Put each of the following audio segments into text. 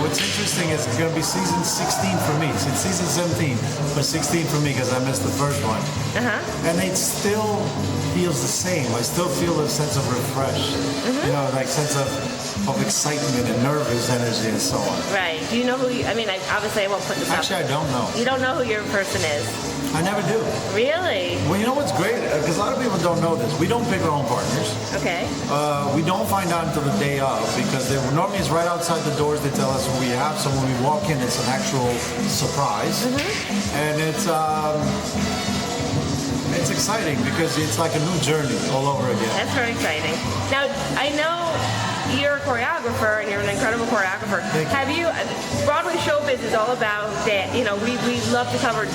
what's interesting is it's going to be season 16 for me. It's season 17, but 16 for me because I missed the first one. And it still feels the same. I still feel a sense of refresh, you know, like sense of excitement and nervous energy and so on. Right. Do you know who I mean, obviously I won't put this Actually, I don't know. You don't know who your person is? I never do. Really? Well, you know what's great? Because a lot of people don't know this. We don't pick our own partners. Okay. We don't find out until the day of because normally it's right outside the doors. They tell us who we have. So when we walk in, it's an actual surprise, and it's exciting because it's like a new journey all over again. That's very exciting. Now I know you're a choreographer and you're an incredible choreographer. Have you? Broadway Showbiz is all about dance. You know, we love to cover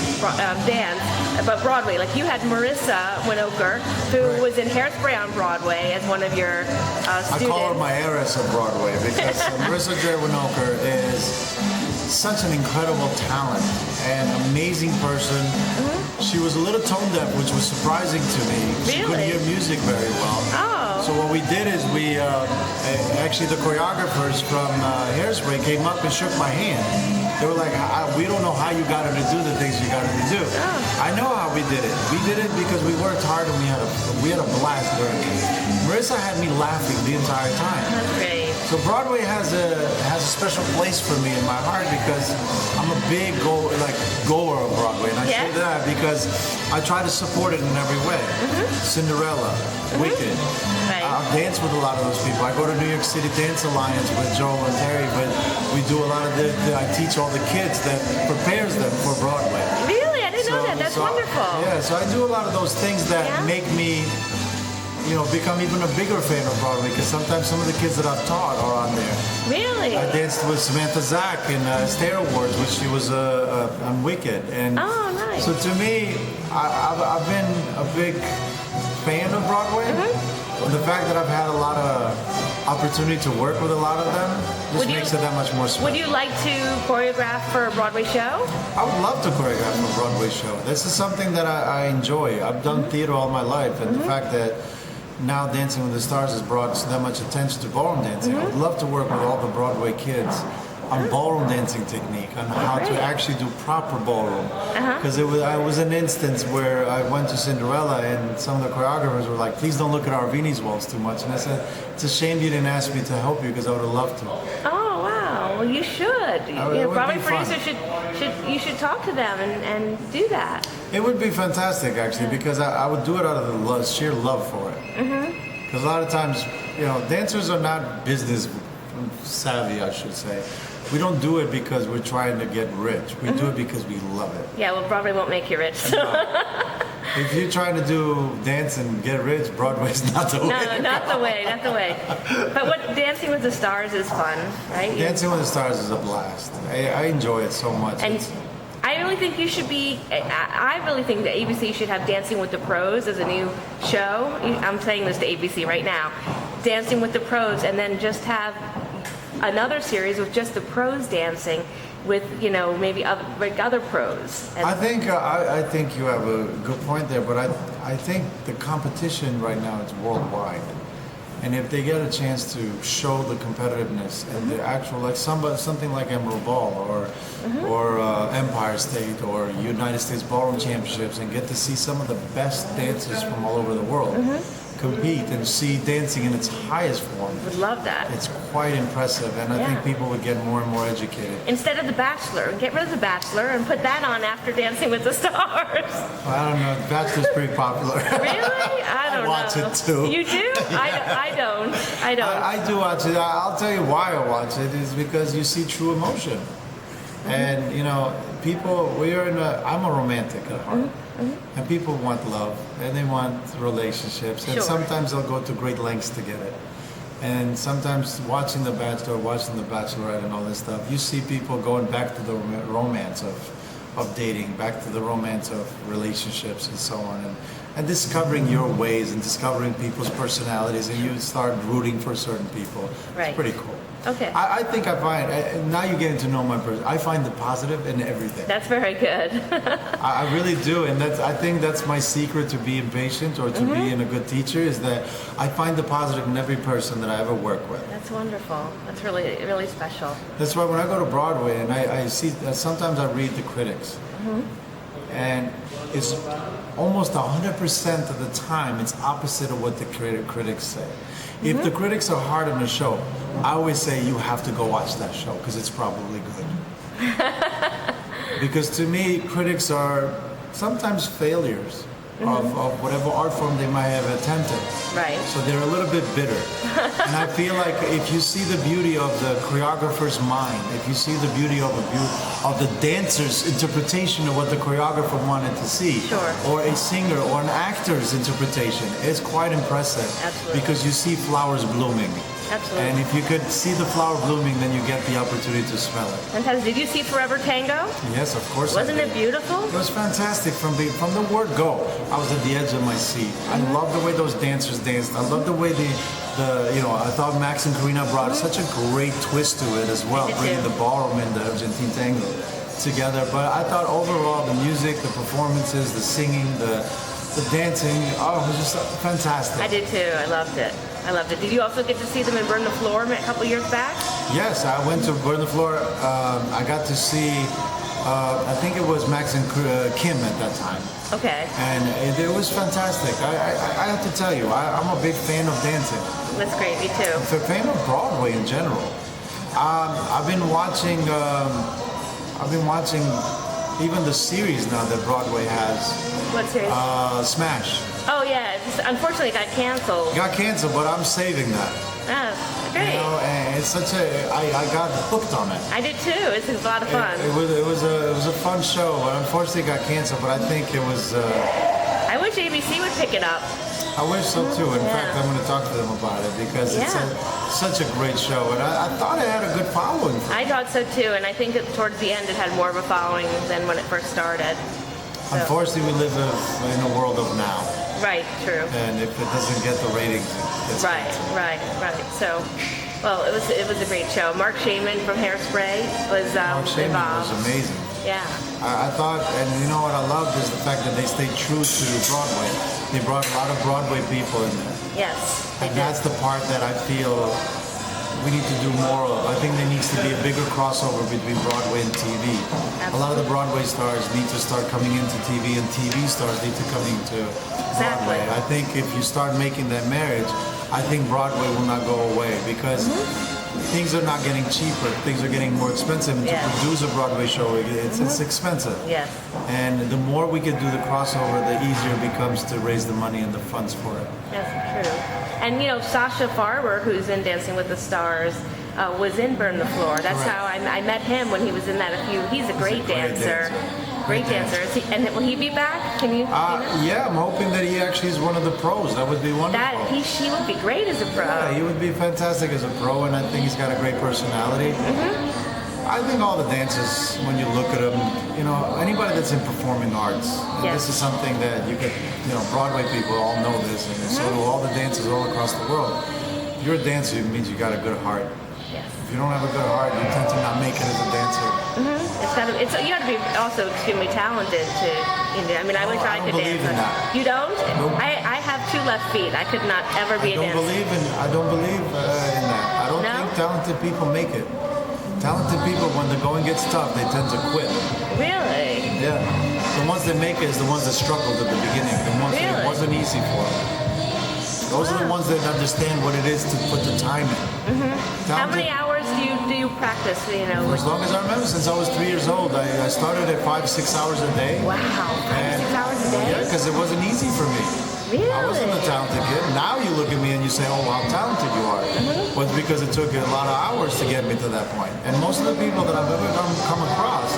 dance, but Broadway. Like you had Marissa Winokur, who was in Hairspray on Broadway as one of your students. I call her my heiress of Broadway because Marissa J. Winokur is such an incredible talent and amazing person. She was a little tone deaf, which was surprising to me. She couldn't hear music very well. So what we did is we, actually the choreographers from Hairspray came up and shook my hand. They were like, we don't know how you got her to do the things you got her to do. I know how we did it. We did it because we worked hard and we had a blast learning. Marissa had me laughing the entire time. That's great. So Broadway has a special place for me in my heart because I'm a big goer of Broadway, and I say that because I try to support it in every way. Cinderella, Wicked. I'll dance with a lot of those people. I go to New York City Dance Alliance with Joel and Terry, but we do a lot of I teach all the kids that prepares them for Broadway. Really? I didn't know that. That's wonderful. Yeah, so I do a lot of those things that make me, you know, become even a bigger fan of Broadway because sometimes some of the kids that I've taught are on there. Really? I danced with Samantha Zach in Stair Awards when she was on Wicked. And nice. So to me, I've been a big fan of Broadway. The fact that I've had a lot of opportunity to work with a lot of them just makes it that much more special. Would you like to choreograph for a Broadway show? I would love to choreograph for a Broadway show. This is something that I enjoy. I've done theater all my life, and the fact that now Dancing with the Stars has brought that much attention to ballroom dancing. I would love to work with all the Broadway kids on ballroom dancing technique, on how to actually do proper ballroom. Because it was an instance where I went to Cinderella and some of the choreographers were like, please don't look at Arvini's waltz too much. And I said, it's a shame you didn't ask me to help you because I would have loved to. Oh, wow. Well, you should. Broadway producers should talk to them and do that. It would be fantastic, actually, because I would do it out of the sheer love for it. Because a lot of times, you know, dancers are not business savvy, I should say. We don't do it because we're trying to get rich. We do it because we love it. Yeah, well, Broadway won't make you rich. If you're trying to do dance and get rich, Broadway's not the way. No, not the way, not the way. But Dancing with the Stars is fun, right? Dancing with the Stars is a blast. I enjoy it so much. And I really think you should be. I really think that ABC should have Dancing with the Pros as a new show. I'm saying this to ABC right now. Dancing with the Pros, and then just have another series with just the pros dancing with, you know, maybe other pros. I think you have a good point there, but I think the competition right now is worldwide. And if they get a chance to show the competitiveness and the actual, like something like Emerald Ball or Empire State or United States Ballroom Championships, and get to see some of the best dancers from all over the world compete and see dancing in its highest form. Would love that. It's quite impressive, and I think people would get more and more educated. Instead of The Bachelor, get rid of The Bachelor and put that on after Dancing with the Stars. Well, I don't know. The Bachelor's pretty popular. Really? I don't know. I watch it too. You do? I don't. I do watch it. I'll tell you why I watch it is because you see true emotion. And, you know, people, I'm a romantic at heart. And people want love, and they want relationships, and sometimes they'll go to great lengths to get it. And sometimes watching The Bachelor, watching The Bachelorette and all this stuff, you see people going back to the romance of dating, back to the romance of relationships and so on, and discovering your ways and discovering people's personalities, and you start rooting for certain people. It's pretty cool. Okay. I think I find, now you're getting to know my person, I find the positive in everything. That's very good. I really do, and I think that's my secret to being patient or to being a good teacher, is that I find the positive in every person that I ever work with. That's wonderful. That's really, really special. That's why when I go to Broadway and I see, sometimes I read the critics, and it's almost 100% of the time it's opposite of what the critics say. If the critics are hard on the show, I always say you have to go watch that show because it's probably good. Because to me, critics are sometimes failures of whatever art form they might have attempted. Right. So they're a little bit bitter. And I feel like if you see the beauty of the choreographer's mind, if you see the beauty of the dancer's interpretation of what the choreographer wanted to see, or a singer or an actor's interpretation, it's quite impressive. Absolutely. Because you see flowers blooming. Absolutely. And if you could see the flower blooming, then you get the opportunity to smell it. Fantastic. Did you see Forever Tango? Yes, of course. Wasn't it beautiful? It was fantastic from the word go. I was at the edge of my seat. I love the way those dancers danced. I love the way I thought Max and Karina brought such a great twist to it as well, bringing the ballroom and the Argentine tango together. But I thought overall the music, the performances, the singing, the dancing, it was just fantastic. I did too. I loved it. Did you also get to see them in Burn the Floor a couple years back? Yes, I went to Burn the Floor. I got to see, I think it was Max and Kim at that time. Okay. And it was fantastic. I have to tell you, I'm a big fan of dancing. That's great. Me too. I'm a fan of Broadway in general. I've been watching even the series now that Broadway has. What series? Smash. Oh yeah. Unfortunately, it got canceled. It got canceled, but I'm saving that. Oh, great. You know, and it's I got hooked on it. I did too. It's a lot of fun. It was a fun show, but unfortunately it got canceled. But I think it was. I wish ABC would pick it up. I wish so too. In fact, I'm going to talk to them about it because it's such a great show, and I thought it had a good following. I thought so too, and I think that towards the end it had more of a following than when it first started. So. Unfortunately, we live in a world of now. Right. True. And if it doesn't get the ratings, it's right. So, well, it was a great show. Mark Shaman from Hairspray was Mark Shaman involved. was amazing. Yeah. I thought, and you know what I loved is the fact that they stayed true to Broadway. They brought a lot of Broadway people in there. Yes. And that's the part that I feel we need to do more of. I think there needs to be a bigger crossover between Broadway and TV. Absolutely. A lot of the Broadway stars need to start coming into TV, and TV stars need to come into Broadway. I think if you start making that marriage, I think Broadway will not go away because things are not getting cheaper. Things are getting more expensive. And to produce a Broadway show, it's expensive. Yes. And the more we can do the crossover, the easier it becomes to raise the money and the funds for it. That's true. And Sasha Farber, who's in Dancing with the Stars, was in Burn the Floor. That's how I met him when he was in that. He's a great dancer. Great dancer. And will he be back? Can you? Yeah, I'm hoping that he actually is one of the pros. That would be wonderful. He would be great as a pro. Yeah, he would be fantastic as a pro, and I think he's got a great personality. I think all the dancers, when you look at them, anybody that's in performing arts, and this is something that you could, Broadway people all know this, and so do all the dancers all across the world. If you're a dancer, it means you got a good heart. Yes. If you don't have a good heart, you tend to not make it as a dancer. You got to be also extremely talented to. I wish I could dance. In that. You don't? Nope. I have 2 left feet. I could not ever be a dancer. I don't believe in that. I don't think talented people make it. Talented people, when the going gets tough, they tend to quit. Really? Yeah. The ones that make it is the ones that struggled at the beginning. The ones that it wasn't easy for them. Those are the ones that understand what it is to put the time in. How many hours do you practice? For as long as I remember, since I was 3 years old, I started at 5-6 hours a day. Wow, 5-6 hours a day? Yeah, because it wasn't easy for me. Really? I wasn't a talented kid. Now you look at me and you say, oh, how talented you are. But it's because it took a lot of hours to get me to that point. And most of the people that I've ever come across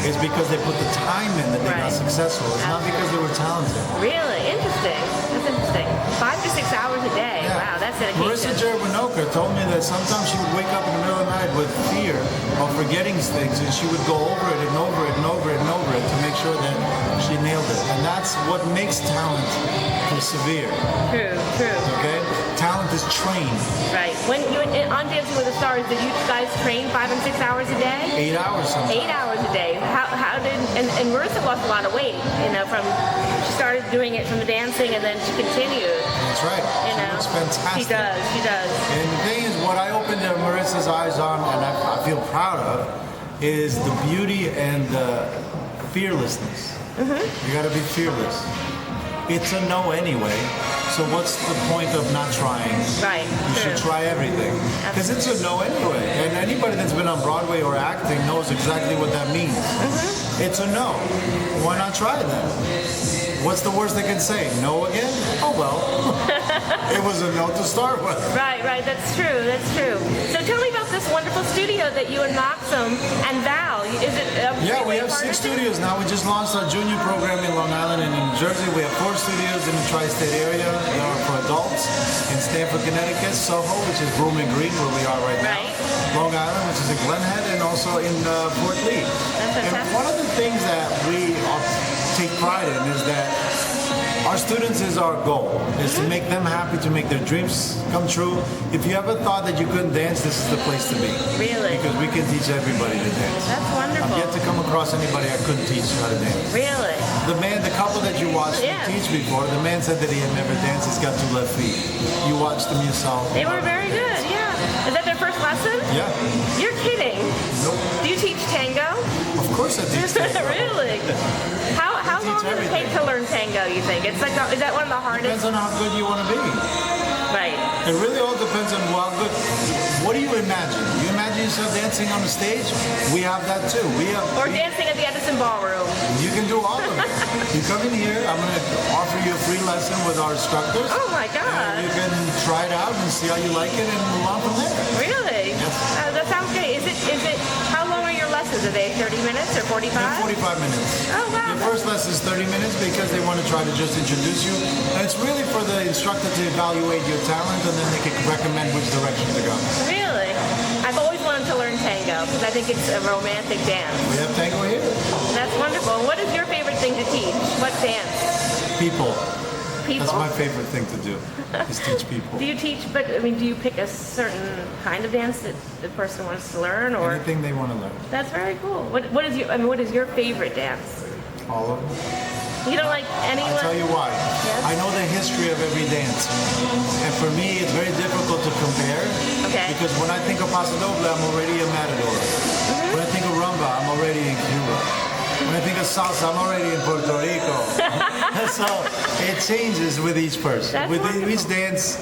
is because they put the time in that they got successful. It's not because they were talented. Really? Interesting. That's interesting. 5 to 6 hours a day. Yeah. Wow, that's dedication. Marissa Jerwinoka told me that sometimes she would wake up in the middle of the night with fear of forgetting things, and she would go over it and over it and over it and over it to make sure that she nailed it. And that's what makes talent persevere. True. Okay? Talent talent is trained. Right. When you on Dancing with the Stars, did you guys train 5 and 6 hours a day? 8 hours sometimes. 8 hours a day. How did and Marissa lost a lot of weight, you know, from she started doing it from the dancing and then she continued. That's right. You know, it's fantastic. She does. And the thing is, what I opened Marissa's eyes on, and I feel proud of, is the beauty and the fearlessness. You got to be fearless. It's a no anyway. So what's the point of not trying? Right. You should try everything. Because it's a no anyway. And anybody that's been on Broadway or acting knows exactly what that means. It's a no. Why not try it then? What's the worst they can say? No again? Oh well. It was a no to start with. Right. That's true. So tell me about this wonderful studio that you and Maxim and Val. Is it? Yeah, we have 6 studios now. We just launched our junior program in Long Island and in New Jersey. We have 4 studios in the tri-state area. They are for adults in Stamford, Connecticut, Soho, which is Broome and Green, where we are right now. Right. Long Island, which is in Glen Head, and also in Fort Lee. That's fantastic. And one of the things that we take pride in is that our students is our goal, is to make them happy, to make their dreams come true. If you ever thought that you couldn't dance, this is the place to be. Really? Because we can teach everybody to dance. That's wonderful. I've yet to come across anybody I couldn't teach how to dance. Really? The couple that you watched me teach before, the man said that he had never danced. He's got 2 left feet. You watched them yourself. They were very good. Yeah. Is that their first lesson? Yeah. You're kidding. Nope. Do you teach tango? Of course I teach tango. Really? How long does it take to learn tango, you think? It's like, is that one of the hardest? Depends on how good you want to be. Right. It really all depends on how good. What do you imagine? You imagine yourself dancing on the stage? We have that too. Or dancing at the Edison Ballroom. You can do all of it. You come in here, I'm going to offer you a free lesson with our instructors. Oh my God. And you can try it out and see how you like it and move on from there. Really? Yes. That sounds great. Is it, how long are your lessons? Are they 30 minutes or 45? Yeah, 45 minutes. Oh wow. Your first lesson is 30 minutes because they want to try to just introduce you. And it's really for the instructor to evaluate your talent and then they can recommend which direction to go. Really? I've always wanted to learn tango because I think it's a romantic dance. We have tango here. That's wonderful. And what is your favorite thing to teach? What dance? People. People? That's my favorite thing to do, is teach people. Do you teach, but I mean, do you pick a certain kind of dance that the person wants to learn, or? Anything they want to learn. That's very cool. What is your favorite dance? All of them. You don't like anyone? I'll tell you why. Yes? I know the history of every dance. And for me, it's very difficult to compare. Okay. Because when I think of Paso Doble, I'm already a matador. When I think of rumba, I'm already in Cuba. When I think of salsa, I'm already in Puerto Rico. So it changes with each person. That's with wonderful. each dance,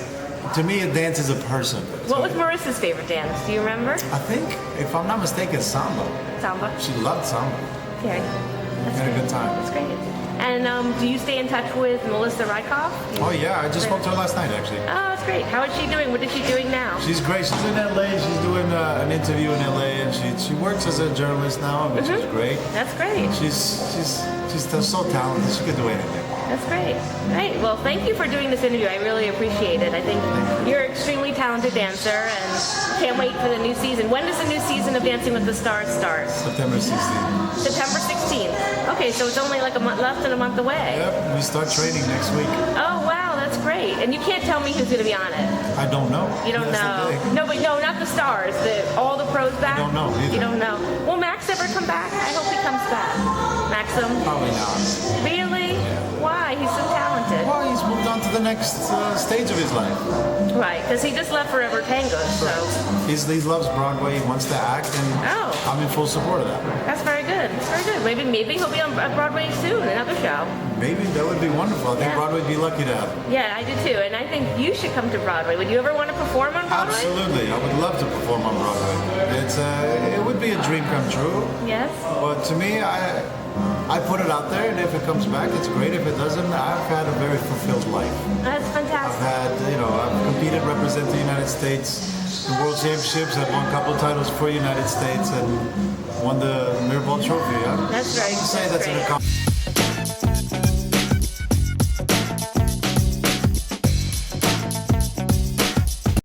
to me, a dance is a person. What was Marissa's favorite dance? Do you remember? I think, if I'm not mistaken, samba. Samba. She loved samba. Okay. We had a good time. That's great. And do you stay in touch with Melissa Rykoff? Oh yeah, I just spoke to her last night actually. Oh, that's great. How is she doing? What is she doing now? She's great. She's in LA. She's doing an interview in LA, and she works as a journalist now, which is great. That's great. She's so talented. She could do anything. That's great. Great. Well, thank you for doing this interview. I really appreciate it. I think you're an extremely talented dancer, and can't wait for the new season. When does the new season of Dancing with the Stars start? September 16th. September 16th. Okay, so it's only like a month less than a month away. Yep, we start training next week. Oh wow, that's great. And you can't tell me who's going to be on it. I don't know. You don't That's the know. thing. No, but no, not the stars. All the pros back. I don't know either. You don't know. Will Max ever come back? I hope he comes back. Maxim. Probably not. Really? Why? He's so talented. Well, he's moved on to the next stage of his life. Right, because he just left Forever Tango, so He loves Broadway. He wants to act, and I'm in full support of that. that's very good. That's very good. Maybe he'll be on Broadway soon, another show. Maybe that would be wonderful. I think Broadway'd be lucky to have him. Yeah, I do too. And I think you should come to Broadway. Would you ever want to perform on Broadway? Absolutely. I would love to perform on Broadway. It would be a dream come true. Yes. But to me, I put it out there, and if it comes back, it's great. If it doesn't, I've had a very fulfilled life. That's fantastic. I've competed, represented the United States in World Championships. I've won a couple titles for United States and won the Mirrorball Trophy. That's right. Say that's an great. accomplishment.